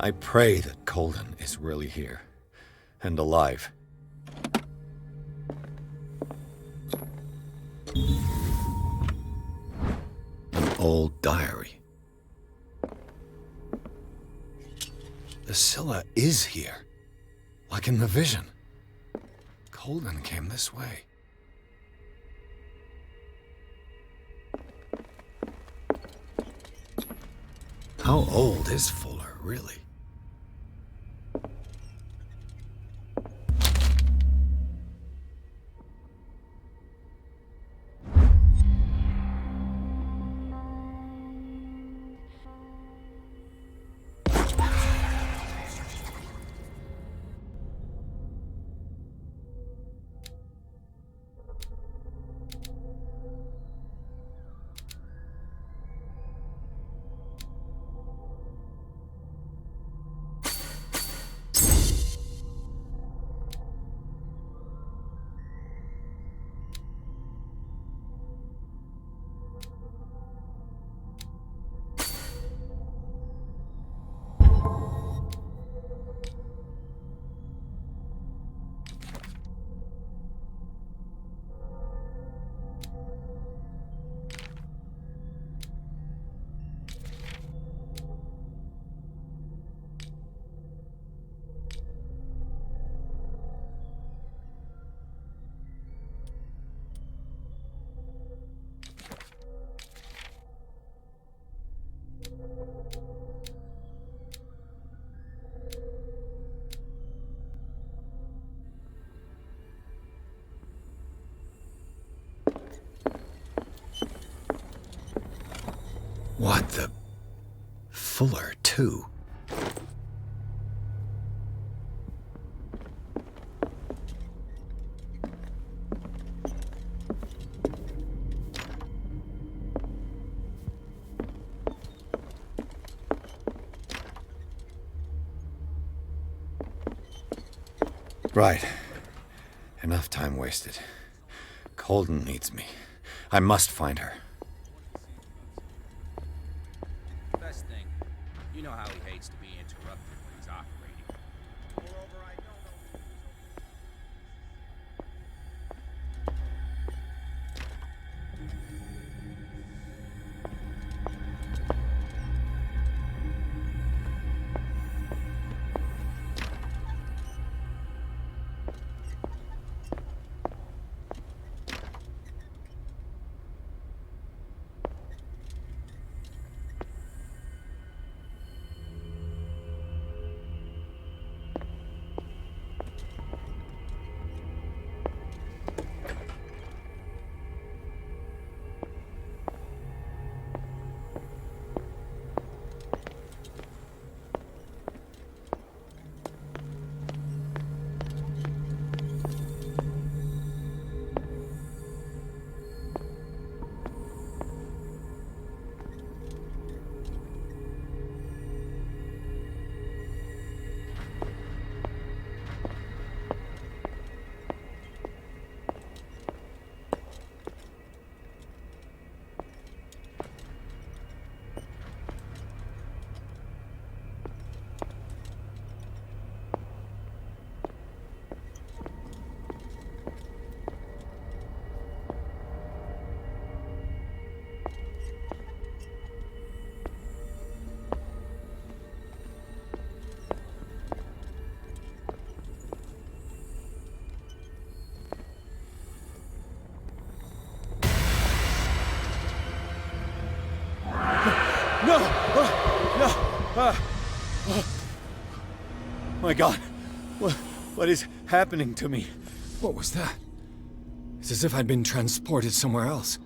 I pray that Colden is really here. And alive. An old diary. The Scylla is here. Like in the vision. Colden came this way. How old is Fuller, really? What the... Fuller, too. Right. Enough time wasted. Colden needs me. I must find her. Best thing, you know how he hates to be interrupted when he's operating. Moreover, I don't know. No! No! My God! What is happening to me? What was that? It's as if I'd been transported somewhere else.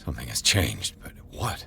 Something has changed, but what?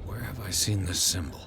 Where have I seen this symbol?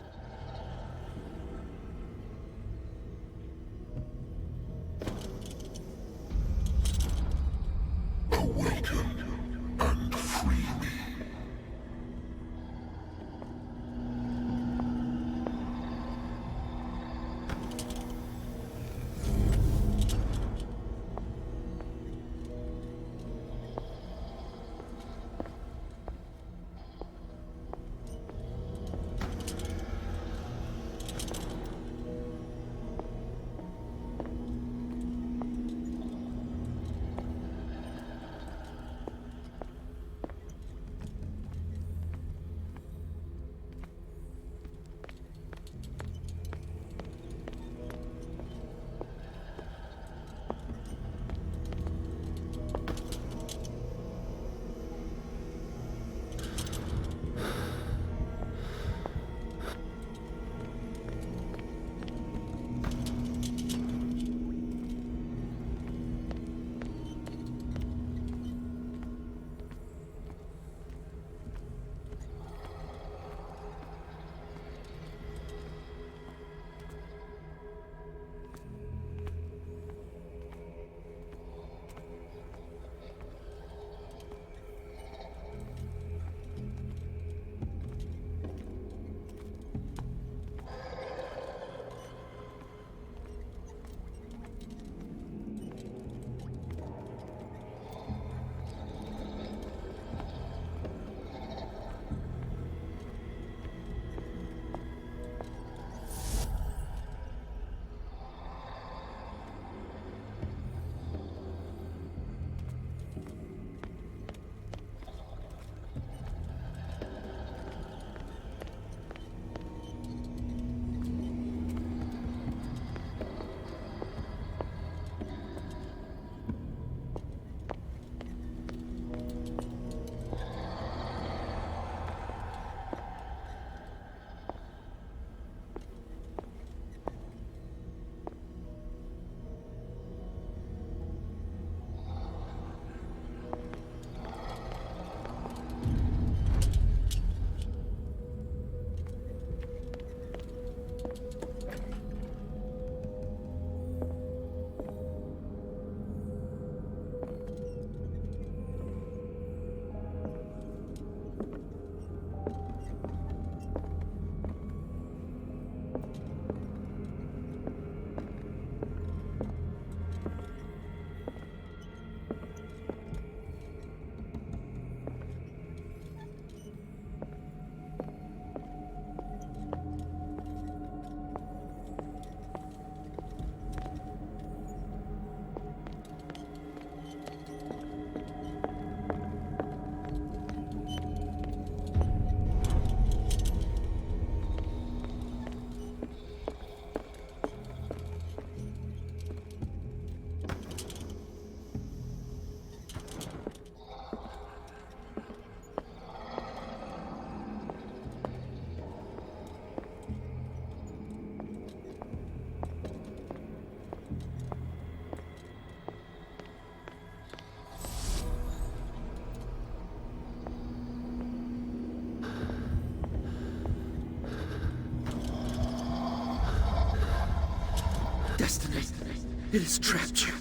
It has trapped you.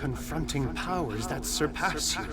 confronting powers that surpass you.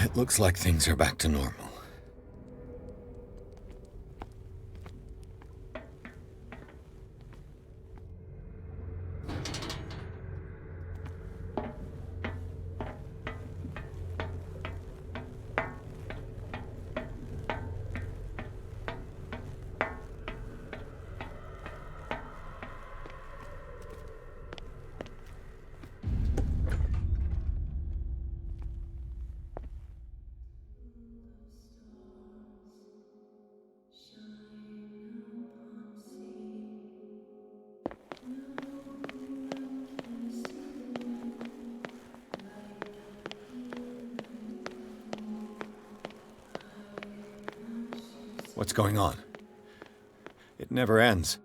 It looks like things are back to normal. What's going on? It never ends.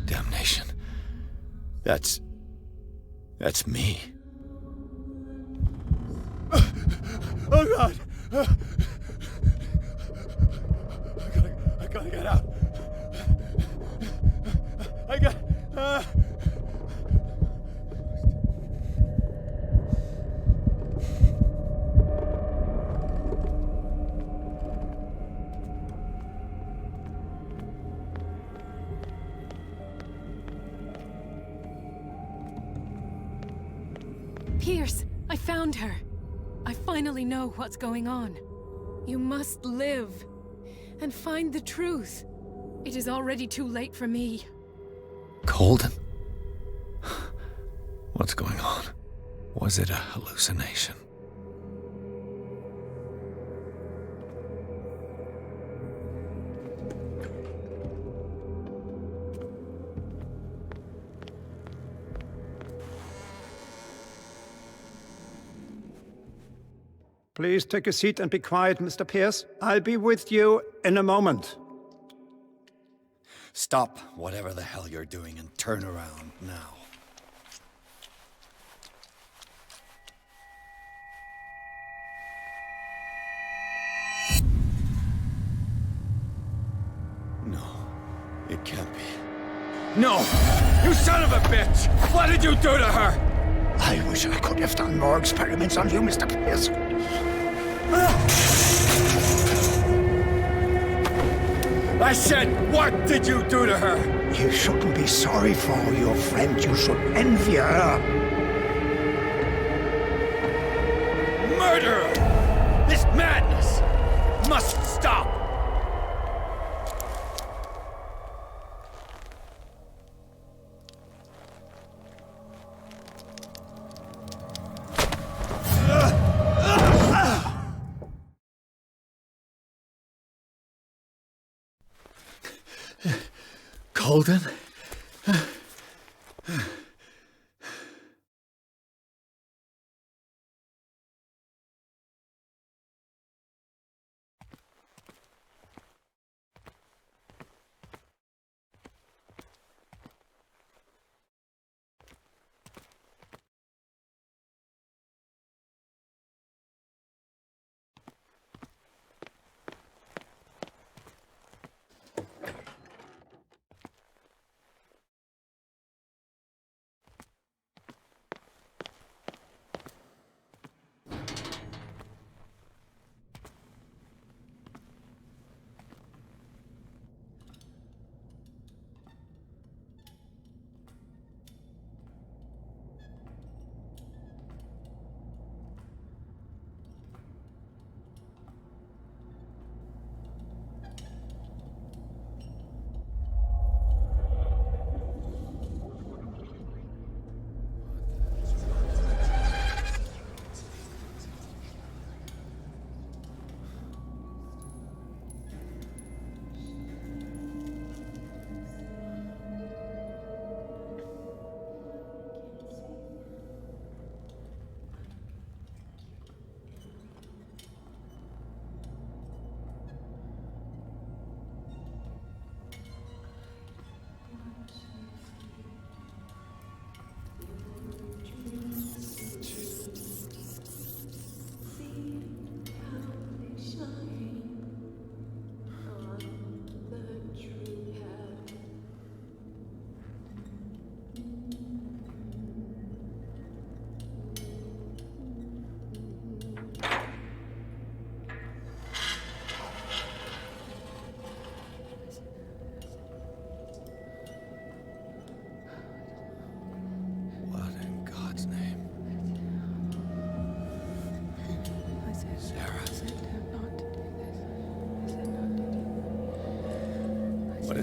Damnation. That's me. Oh God! I gotta get out. I got. Pierce, I found her. I finally know what's going on. You must live and find the truth. It is already too late for me. Colden? What's going on? Was it a hallucination? Please take a seat and be quiet, Mr. Pierce. I'll be with you in a moment. Stop whatever the hell you're doing and turn around now. No, it can't be. No! You son of a bitch! What did you do to her? I wish I could have done more experiments on you, Mr. Pierce. I said, what did you do to her? You shouldn't be sorry for your friend. You should envy her. Murderer! This madness must stop! Colden?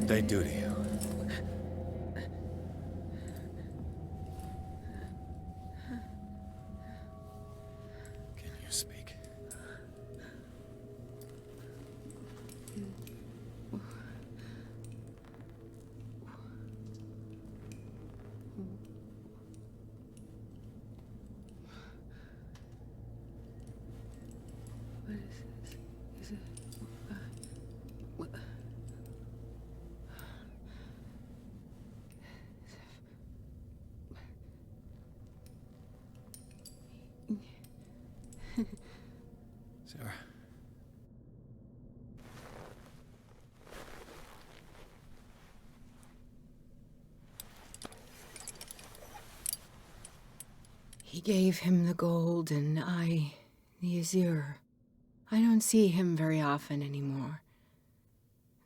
What'd they do to you? Can you speak? What is this? Is it... what? Sarah. He gave him the gold and I the azure. I don't see him very often anymore.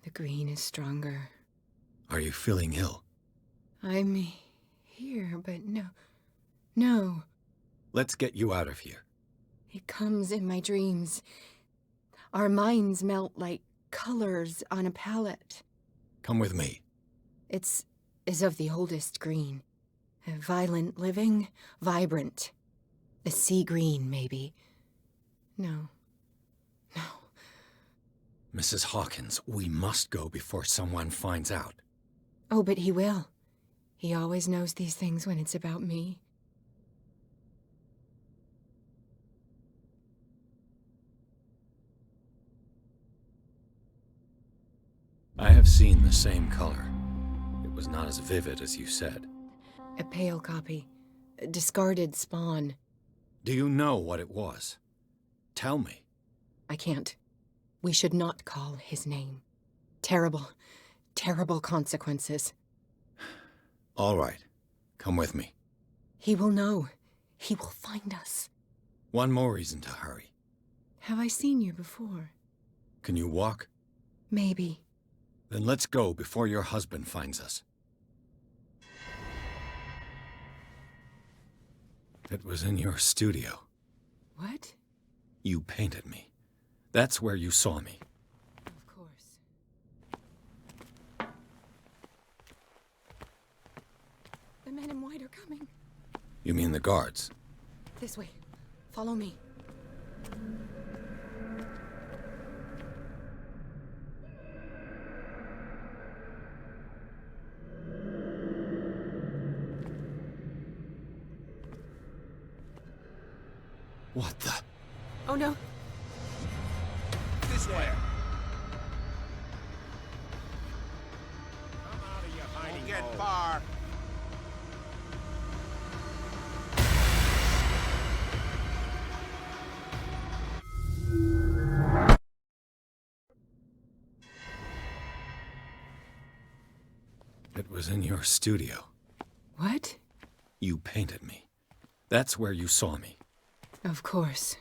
The green is stronger. Are you feeling ill? I'm here, but no. Let's get you out of here. It comes in my dreams. Our minds melt like colors on a palette. Come with me. It's of the oldest green. Violent living, vibrant. A sea green, maybe. No. Mrs. Hawkins, we must go before someone finds out. Oh, but he will. He always knows these things when it's about me. I have seen the same color. It was not as vivid as you said. A pale copy. A discarded spawn. Do you know what it was? Tell me. I can't. We should not call his name. Terrible, terrible consequences. All right. Come with me. He will know. He will find us. One more reason to hurry. Have I seen you before? Can you walk? Maybe. Then let's go before your husband finds us. It was in your studio. What? You painted me. That's where you saw me. Of course. The men in white are coming. You mean the guards? This way. Follow me. What the? Oh no. This way. Won't get far. It was in your studio. What? You painted me. That's where you saw me. Of course.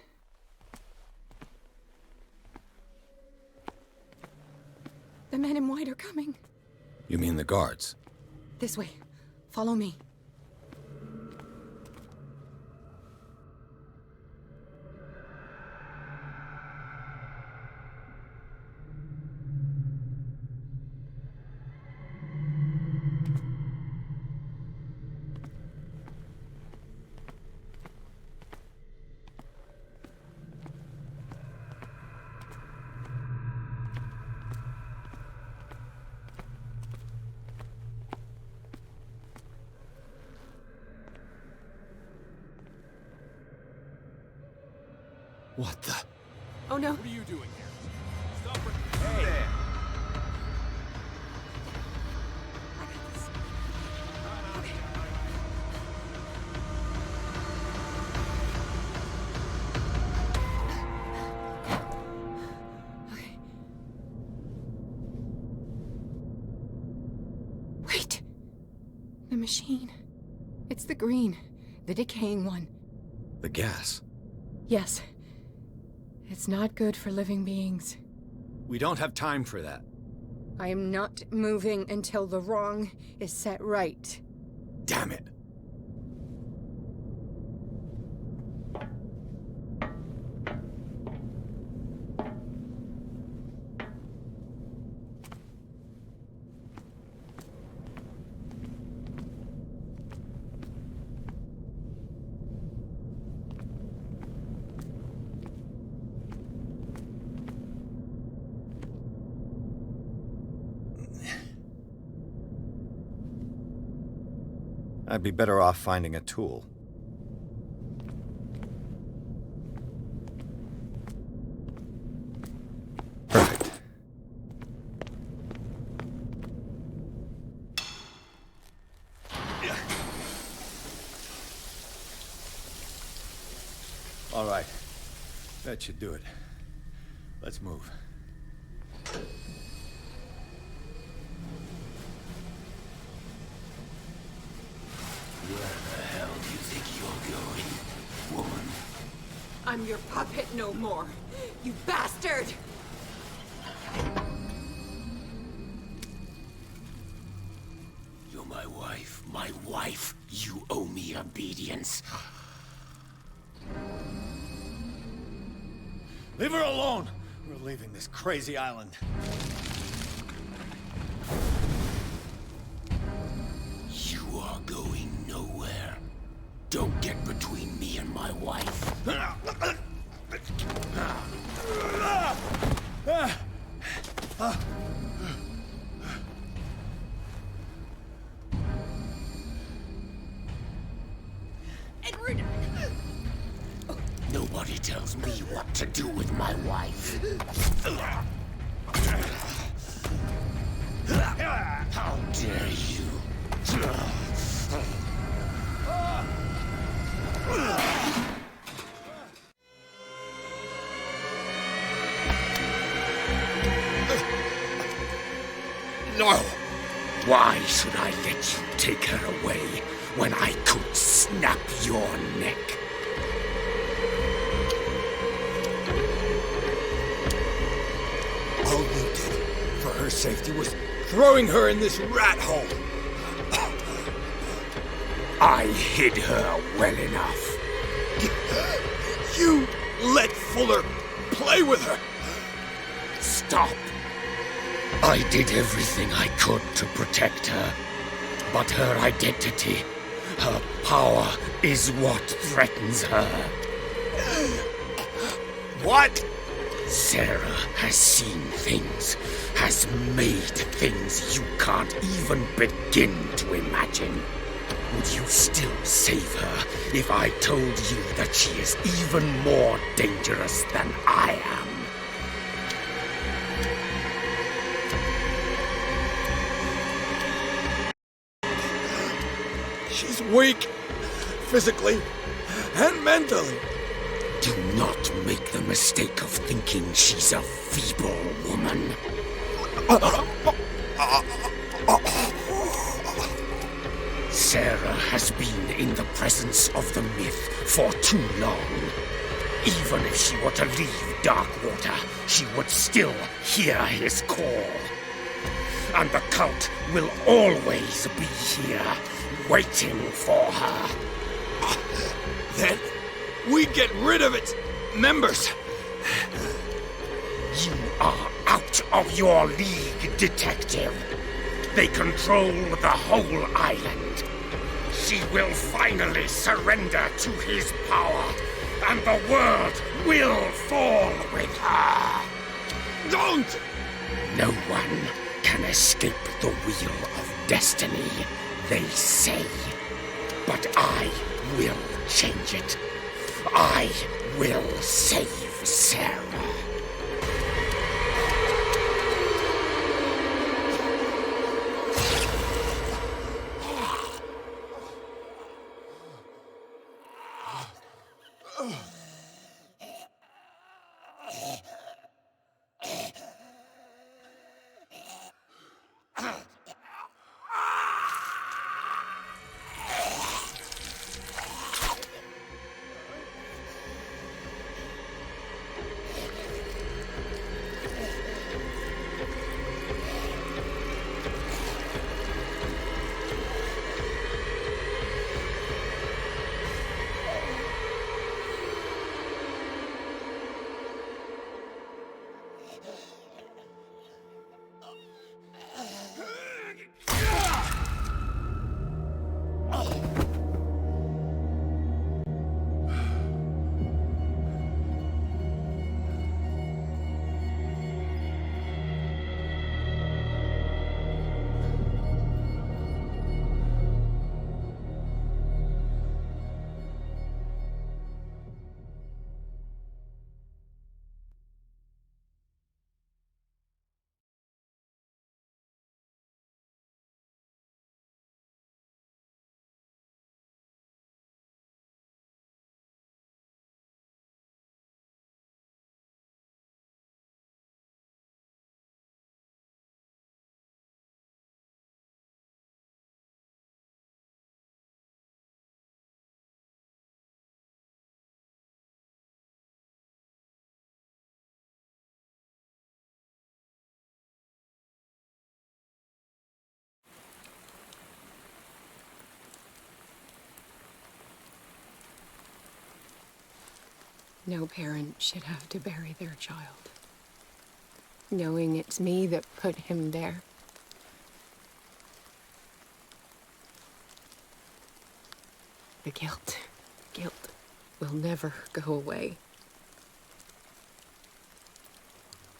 The men in white are coming. You mean the guards? This way. Follow me. What the? Oh no. What are you doing here? Stop it. Hey there. I got this. Okay. Okay. Wait. The machine. It's the green. The decaying one. The gas. Yes. It's not good for living beings. We don't have time for that. I am not moving until the wrong is set right. Damn it. I'd be better off finding a tool. Perfect. All right. That should do it. Let's move. I'm your puppet no more, you bastard! You're my wife. My wife. You owe me obedience. Leave her alone! We're leaving this crazy island. You are going nowhere. Don't get between me and my wife. Edward! Nobody tells me what to do with my wife. How dare you? No! Why should I let you take her away when I could snap your neck? All you did for her safety was throwing her in this rat hole. I hid her well enough. You let Fuller play with her. Stop. I did everything I could to protect her. But her identity, her power, is what threatens her. What? Sarah has seen things, has made things you can't even begin to imagine. Would you still save her if I told you that she is even more dangerous than I am? She's weak, physically and mentally. Do not make the mistake of thinking she's a feeble woman. Sarah has been in the presence of the myth for too long. Even if she were to leave Darkwater, she would still hear his call. And the cult will always be here, waiting for her. Then we get rid of its members. You are out of your league, detective. They control the whole island. She will finally surrender to his power, and the world will fall with her. Don't! No one can escape the wheel of destiny, they say. But I will change it. I will save Sarah. No parent should have to bury their child, knowing it's me that put him there. The guilt will never go away.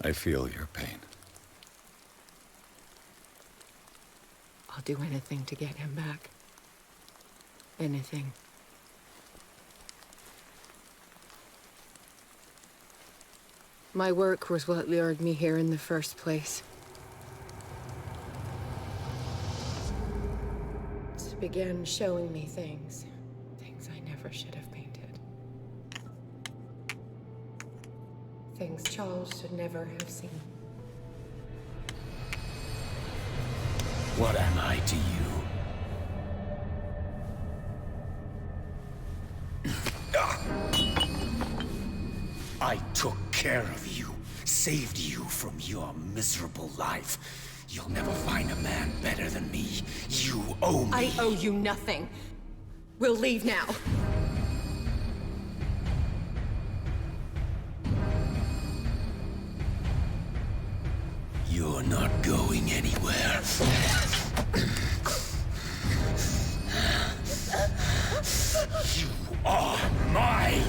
I feel your pain. I'll do anything to get him back. Anything. My work was what lured me here in the first place. It began showing me things I never should have painted. Things Charles should never have seen. What am I to you? I took care of you, saved you from your miserable life. You'll never find a man better than me. You owe me. I owe you nothing. We'll leave now. You're not going anywhere. You are mine!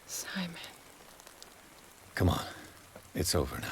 Simon. Come on. It's over now.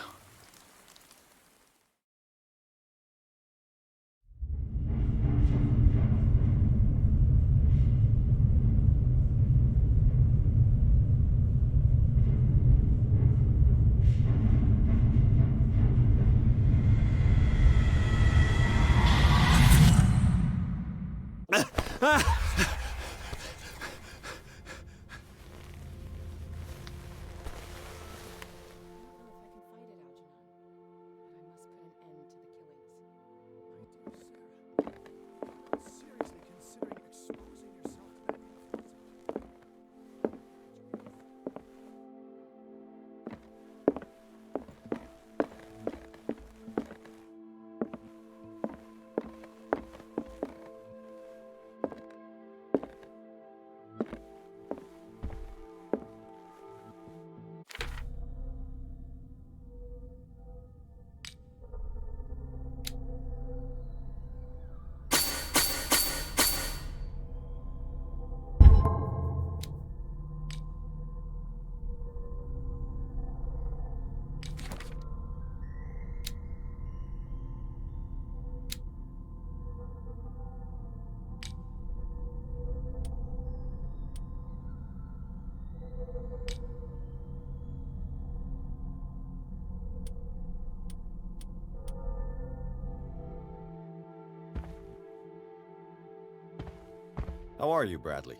How are you, Bradley?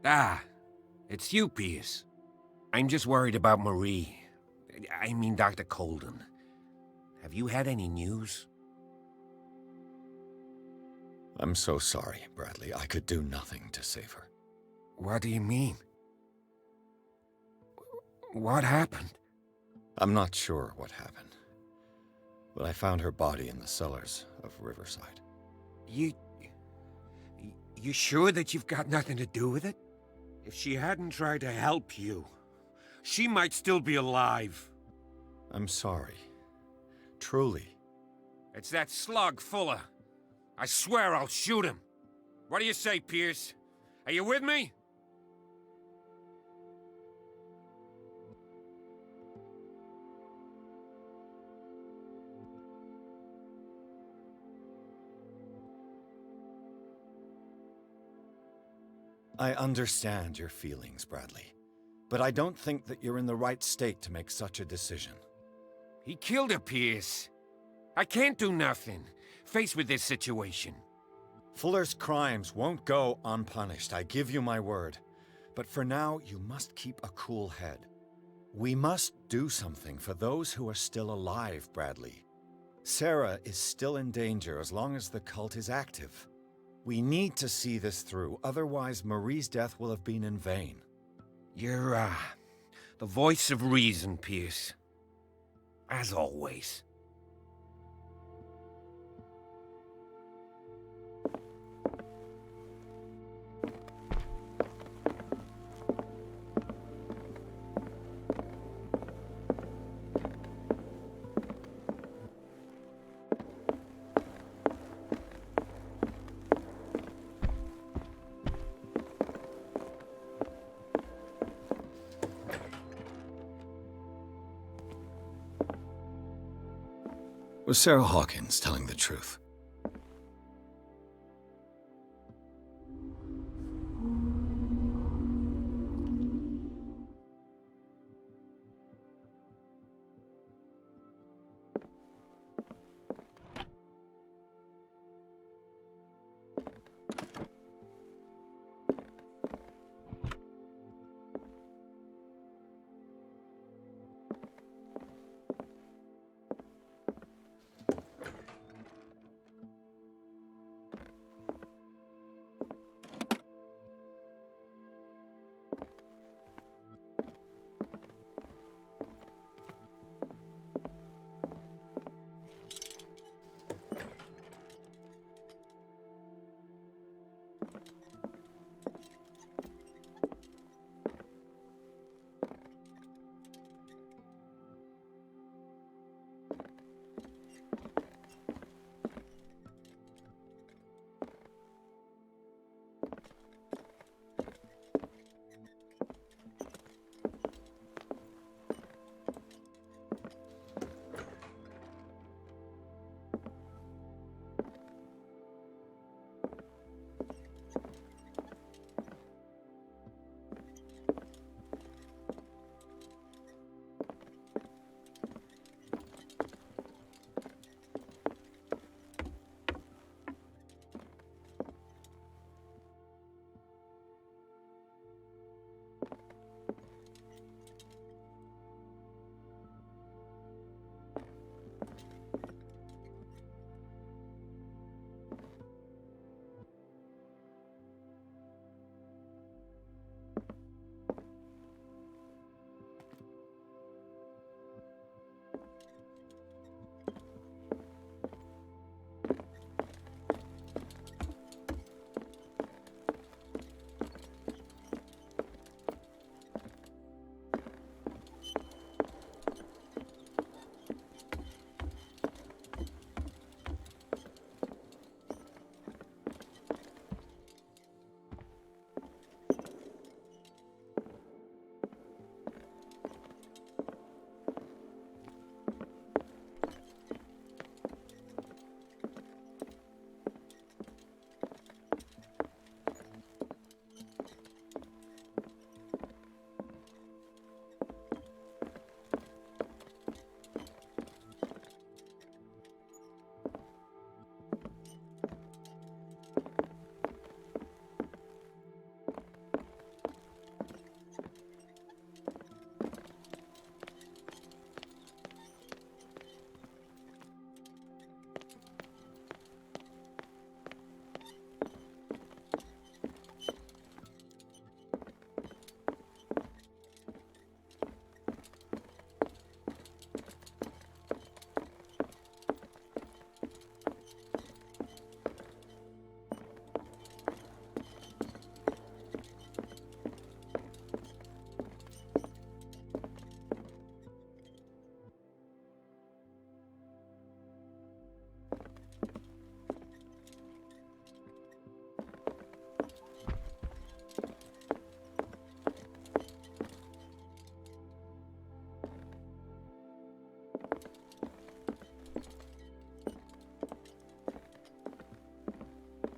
Ah, it's you, Pierce. I'm just worried about Marie. I mean, Dr. Colden. Have you had any news? I'm so sorry, Bradley. I could do nothing to save her. What do you mean? What happened? I'm not sure what happened, but I found her body in the cellars of Riverside. You sure that you've got nothing to do with it? If she hadn't tried to help you, she might still be alive. I'm sorry. Truly. It's that slug, Fuller. I swear I'll shoot him. What do you say, Pierce? Are you with me? I understand your feelings, Bradley. But I don't think that you're in the right state to make such a decision. He killed her, Pierce. I can't do nothing, faced with this situation. Fuller's crimes won't go unpunished, I give you my word. But for now, you must keep a cool head. We must do something for those who are still alive, Bradley. Sarah is still in danger as long as the cult is active. We need to see this through, otherwise Marie's death will have been in vain. You're, the voice of reason, Pierce. As always. Was Sarah Hawkins telling the truth?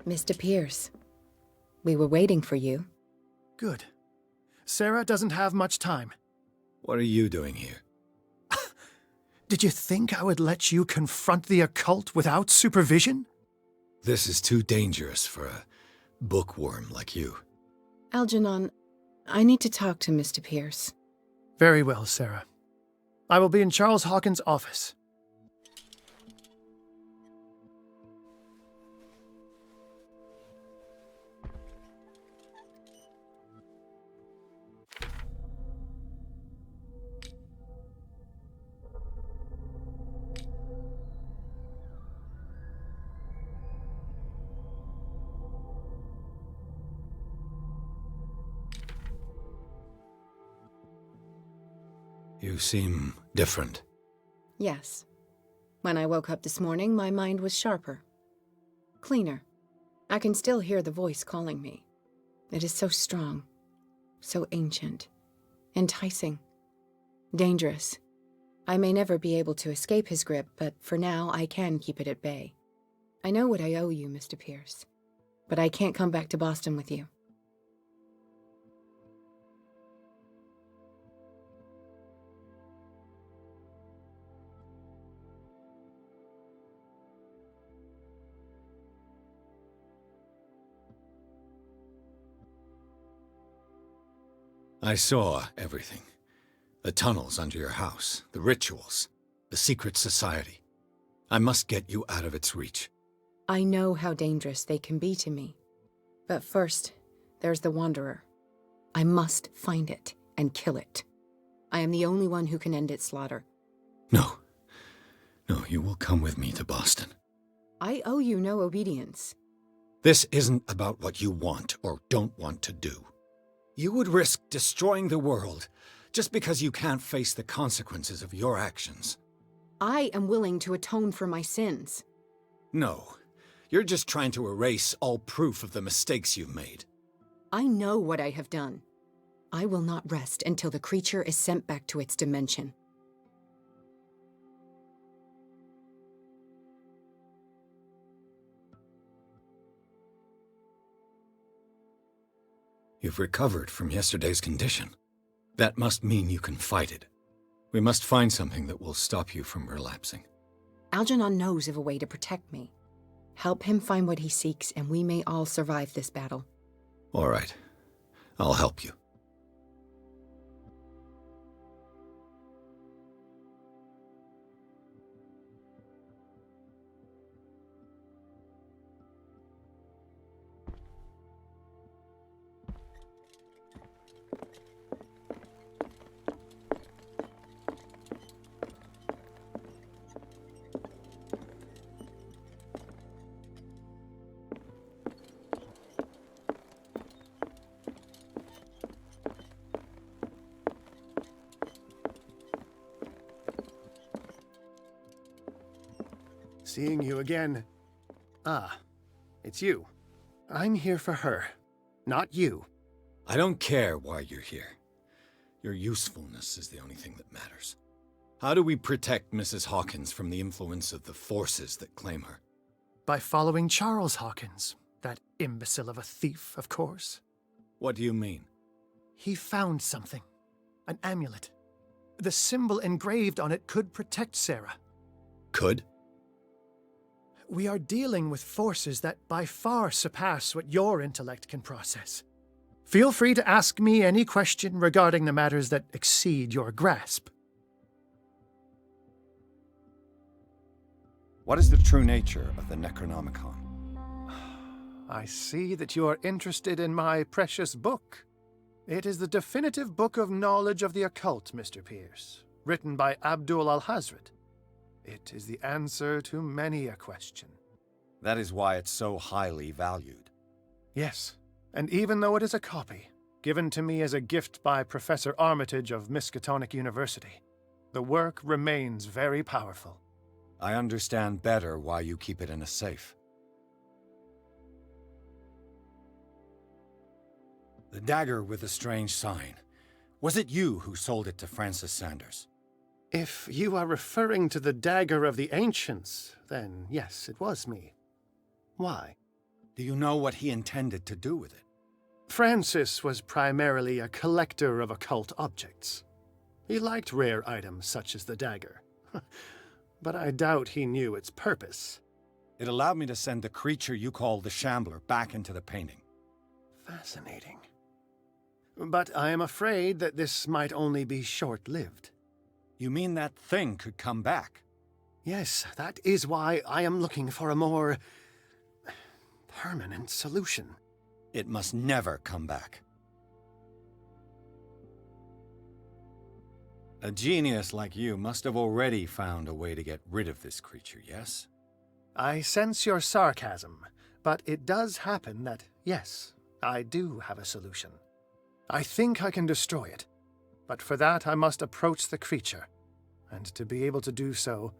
Mr. Pierce, we were waiting for you. Good. Sarah doesn't have much time. What are you doing here? Did you think I would let you confront the occult without supervision? This is too dangerous for a bookworm like you. Algernon, I need to talk to Mr. Pierce. Very well, Sarah. I will be in Charles Hawkins' office. You seem different. Yes. When I woke up this morning, my mind was sharper. Cleaner. I can still hear the voice calling me. It is so strong. So ancient. Enticing. Dangerous. I may never be able to escape his grip, but for now I can keep it at bay. I know what I owe you, Mr. Pierce. But I can't come back to Boston with you. I saw everything. The tunnels under your house, the rituals, the secret society. I must get you out of its reach. I know how dangerous they can be to me. But first, there's the Wanderer. I must find it and kill it. I am the only one who can end its slaughter. No. No, you will come with me to Boston. I owe you no obedience. This isn't about what you want or don't want to do. You would risk destroying the world just because you can't face the consequences of your actions. I am willing to atone for my sins. No, you're just trying to erase all proof of the mistakes you've made. I know what I have done. I will not rest until the creature is sent back to its dimension. You've recovered from yesterday's condition. That must mean you can fight it. We must find something that will stop you from relapsing. Algernon knows of a way to protect me. Help him find what he seeks, and we may all survive this battle. All right. I'll help you. Seeing you again. Ah, it's you. I'm here for her, not you. I don't care why you're here. Your usefulness is the only thing that matters. How do we protect Mrs. Hawkins from the influence of the forces that claim her? By following Charles Hawkins, that imbecile of a thief, of course. What do you mean? He found something. An amulet. The symbol engraved on it could protect Sarah. Could? We are dealing with forces that by far surpass what your intellect can process. Feel free to ask me any question regarding the matters that exceed your grasp. What is the true nature of the Necronomicon? I see that you are interested in my precious book. It is the definitive book of knowledge of the occult, Mr. Pierce, written by Abdul al-Hazred. It is the answer to many a question. That is why it's so highly valued. Yes, and even though it is a copy, given to me as a gift by Professor Armitage of Miskatonic University, the work remains very powerful. I understand better why you keep it in a safe. The dagger with the strange sign. Was it you who sold it to Francis Sanders? If you are referring to the dagger of the ancients, then yes, it was me. Why? Do you know what he intended to do with it? Francis was primarily a collector of occult objects. He liked rare items such as the dagger, but I doubt he knew its purpose. It allowed me to send the creature you call the Shambler back into the painting. Fascinating. But I am afraid that this might only be short-lived. You mean that thing could come back? Yes, that is why I am looking for a more permanent solution. It must never come back. A genius like you must have already found a way to get rid of this creature, yes? I sense your sarcasm, but it does happen that, yes, I do have a solution. I think I can destroy it, but for that I must approach the creature, and to be able to do so,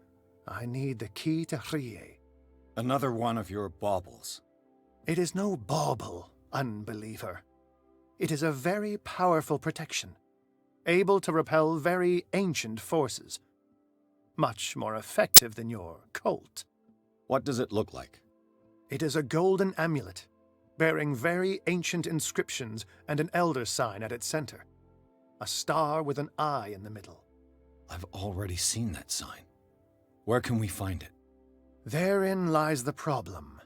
I need the key to Rie. Another one of your baubles. It is no bauble, unbeliever. It is a very powerful protection, able to repel very ancient forces. Much more effective than your cult. What does it look like? It is a golden amulet, bearing very ancient inscriptions and an elder sign at its center. A star with an eye in the middle. I've already seen that sign. Where can we find it? Therein lies the problem.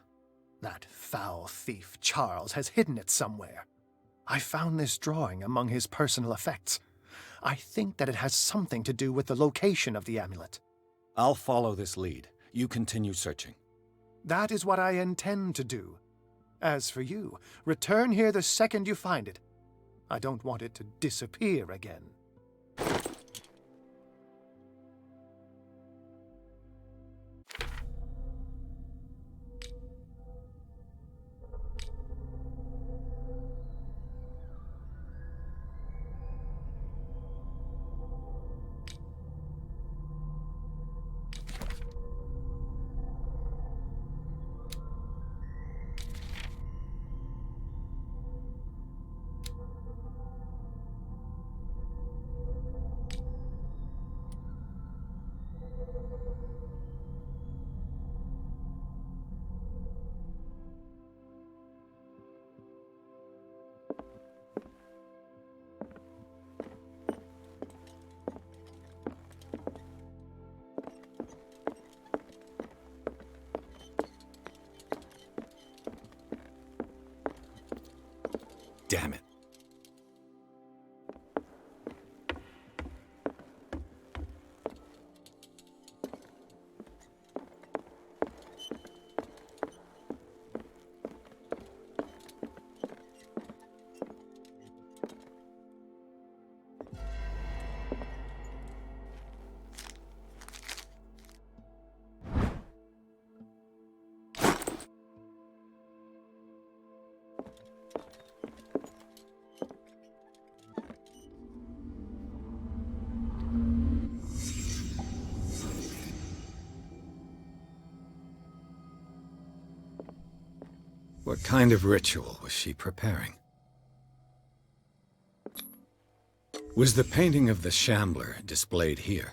That foul thief Charles has hidden it somewhere. I found this drawing among his personal effects. I think that it has something to do with the location of the amulet. I'll follow this lead. You continue searching. That is what I intend to do. As for you, return here the second you find it. I don't want it to disappear again. Damn it. What kind of ritual was she preparing? Was the painting of the Shambler displayed here?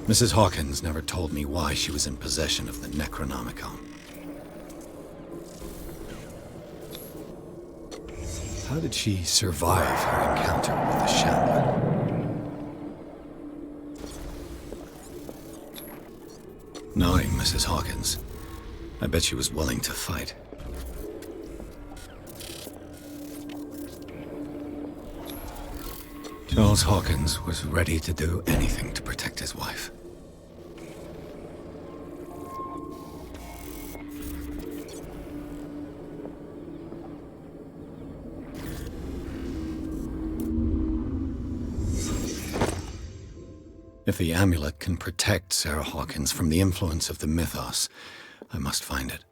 Mrs. Hawkins never told me why she was in possession of the Necronomicon. How did she survive her encounter with the Shambler? Knowing Mrs. Hawkins, I bet she was willing to fight. Charles Hawkins was ready to do anything to protect his wife. If the amulet can protect Sarah Hawkins from the influence of the mythos, I must find it.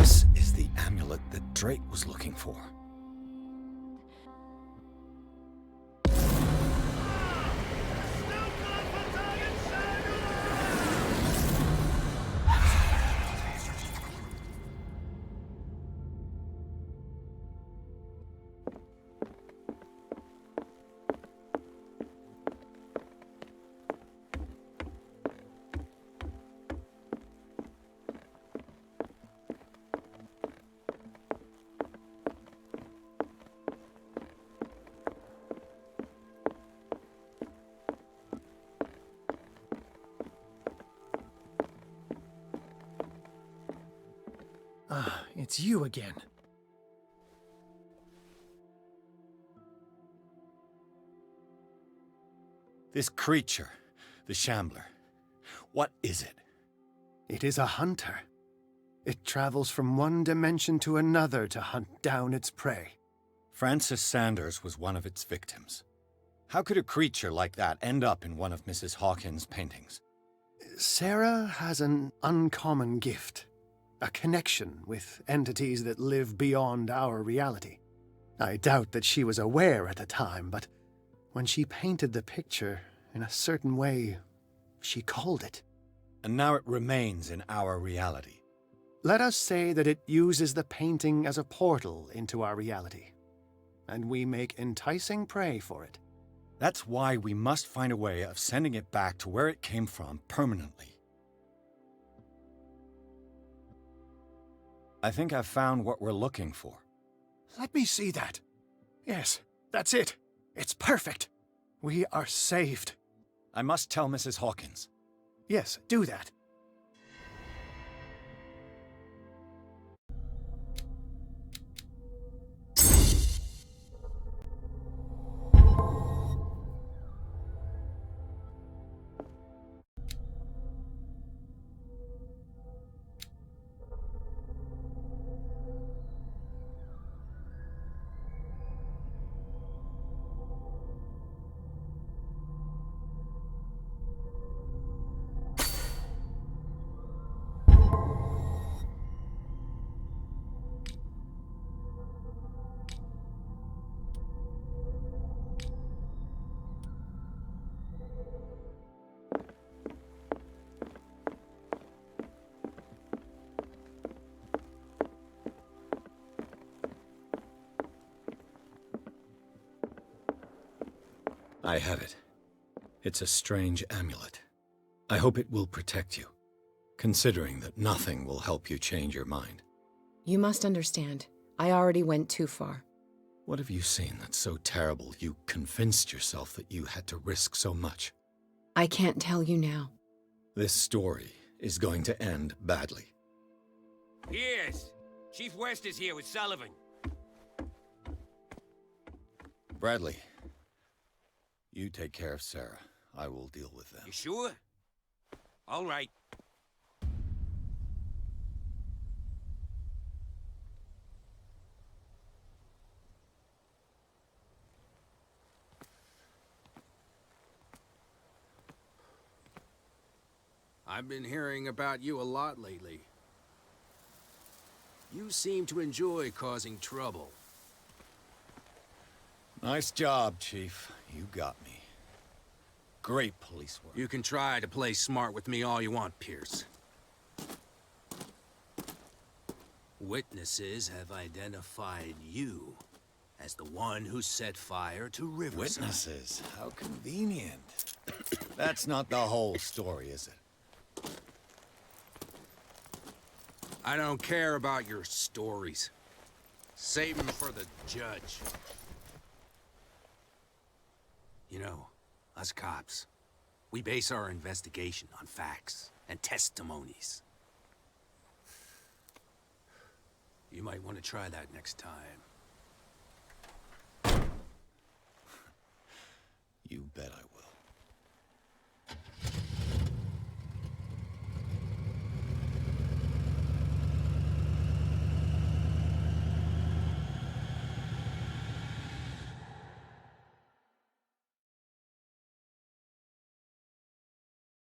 This is the amulet that Drake was looking for. Ah, it's you again. This creature, the Shambler, what is it? It is a hunter. It travels from one dimension to another to hunt down its prey. Francis Sanders was one of its victims. How could a creature like that end up in one of Mrs. Hawkins' paintings? Sarah has an uncommon gift. A connection with entities that live beyond our reality. I doubt that she was aware at the time, but when she painted the picture in a certain way, she called it. And now it remains in our reality. Let us say that it uses the painting as a portal into our reality, and we make enticing prey for it. That's why we must find a way of sending it back to where it came from permanently. I think I've found what we're looking for. Let me see that. Yes, that's it. It's perfect. We are saved. I must tell Mrs. Hawkins. Yes, do that. I have it. It's a strange amulet. I hope it will protect you, considering that nothing will help you change your mind. You must understand, I already went too far. What have you seen that's so terrible you convinced yourself that you had to risk so much? I can't tell you now. This story is going to end badly. Yes. Chief West is here with Sullivan. Bradley, you take care of Sarah. I will deal with them. You sure? All right. I've been hearing about you a lot lately. You seem to enjoy causing trouble. Nice job, Chief. You got me. Great police work. You can try to play smart with me all you want, Pierce. Witnesses have identified you as the one who set fire to Riverside. Witnesses? How convenient. That's not the whole story, is it? I don't care about your stories. Save them for the judge. You know, us cops, we base our investigation on facts and testimonies. You might want to try that next time. You bet I will.